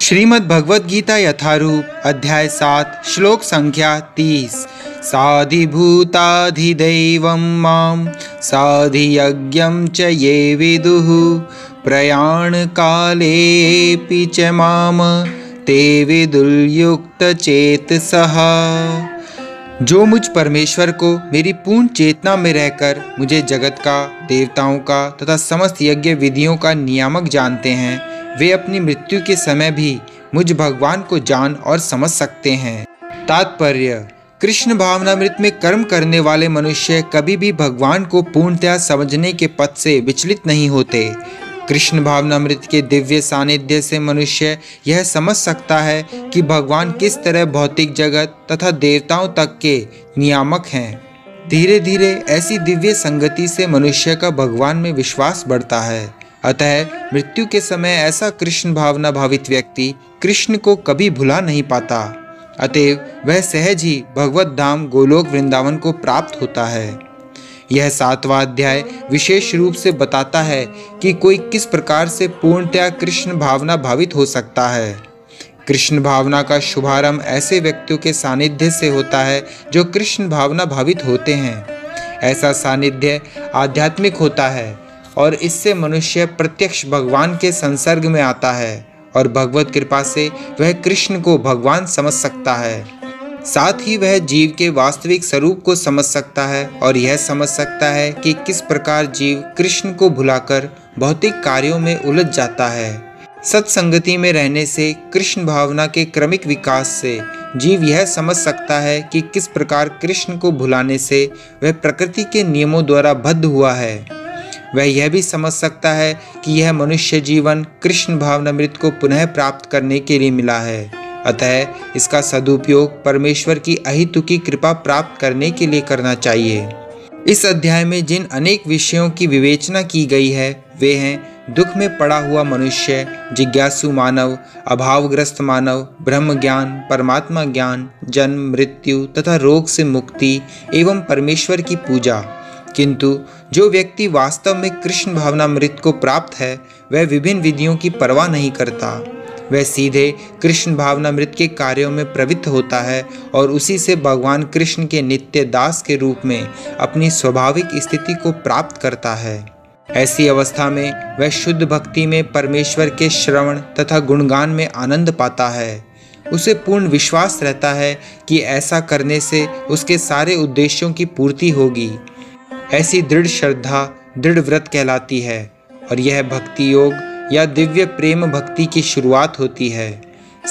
श्रीमद् भगवद गीता यथारूप अध्याय 7 श्लोक संख्या 30। साधिभूताधिदैवं मां साधियज्ञं च ये विदुः प्रयाणकालेऽपि च माम ते विदुर्युक्तचेतसः। जो मुझ परमेश्वर को मेरी पूर्ण चेतना में रहकर मुझे जगत का, देवताओं का तथा समस्त यज्ञ विधियों का नियामक जानते हैं, वे अपनी मृत्यु के समय भी मुझ भगवान को जान और समझ सकते हैं। तात्पर्य: कृष्ण भावनामृत में कर्म करने वाले मनुष्य कभी भी भगवान को पूर्णतया समझने के पथ से विचलित नहीं होते। कृष्ण भावनामृत के दिव्य सानिध्य से मनुष्य यह समझ सकता है कि भगवान किस तरह भौतिक जगत तथा देवताओं तक के नियामक हैं। धीरे धीरे ऐसी दिव्य संगति से मनुष्य का भगवान में विश्वास बढ़ता है। अतः मृत्यु के समय ऐसा कृष्ण भावना भावित व्यक्ति कृष्ण को कभी भुला नहीं पाता। अतएव वह सहज ही भगवत धाम गोलोक वृंदावन को प्राप्त होता है। यह 7वां अध्याय विशेष रूप से बताता है कि कोई किस प्रकार से पूर्णतया कृष्ण भावना भावित हो सकता है। कृष्ण भावना का शुभारंभ ऐसे व्यक्तियों के सानिध्य से होता है जो कृष्ण भावना भावित होते हैं। ऐसा सानिध्य आध्यात्मिक होता है और इससे मनुष्य प्रत्यक्ष भगवान के संसर्ग में आता है और भगवत कृपा से वह कृष्ण को भगवान समझ सकता है। साथ ही वह जीव के वास्तविक स्वरूप को समझ सकता है और यह समझ सकता है कि किस प्रकार जीव कृष्ण को भुलाकर भौतिक कार्यों में उलझ जाता है। सत्संगति में रहने से, कृष्ण भावना के क्रमिक विकास से जीव यह समझ सकता है कि किस प्रकार कृष्ण को भुलाने से वह प्रकृति के नियमों द्वारा बद्ध हुआ है। वह यह भी समझ सकता है कि यह मनुष्य जीवन कृष्ण भावनामृत को पुनः प्राप्त करने के लिए मिला है। अतः इसका सदुपयोग परमेश्वर की अहेतुकी कृपा प्राप्त करने के लिए करना चाहिए। इस अध्याय में जिन अनेक विषयों की विवेचना की गई है वे हैं दुख में पड़ा हुआ मनुष्य, जिज्ञासु मानव, अभावग्रस्त मानव, ब्रह्म ज्ञान, परमात्मा ज्ञान, जन्म, मृत्यु तथा रोग से मुक्ति एवं परमेश्वर की पूजा। किंतु जो व्यक्ति वास्तव में कृष्ण भावनामृत को प्राप्त है वह विभिन्न विधियों की परवाह नहीं करता। वह सीधे कृष्ण भावनामृत के कार्यों में प्रवृत्त होता है और उसी से भगवान कृष्ण के नित्य दास के रूप में अपनी स्वाभाविक स्थिति को प्राप्त करता है। ऐसी अवस्था में वह शुद्ध भक्ति में परमेश्वर के श्रवण तथा गुणगान में आनंद पाता है। उसे पूर्ण विश्वास रहता है कि ऐसा करने से उसके सारे उद्देश्यों की पूर्ति होगी। ऐसी दृढ़ श्रद्धा दृढ़ व्रत कहलाती है और यह भक्ति योग या दिव्य प्रेम भक्ति की शुरुआत होती है।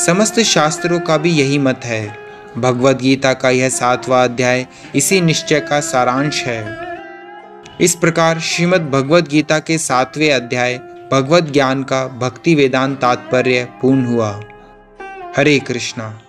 समस्त शास्त्रों का भी यही मत है। भगवद गीता का यह 7वां अध्याय इसी निश्चय का सारांश है। इस प्रकार श्रीमद् भगवद गीता के 7वें अध्याय भगवद ज्ञान का भक्ति वेदांत तात्पर्य पूर्ण हुआ। हरे कृष्णा।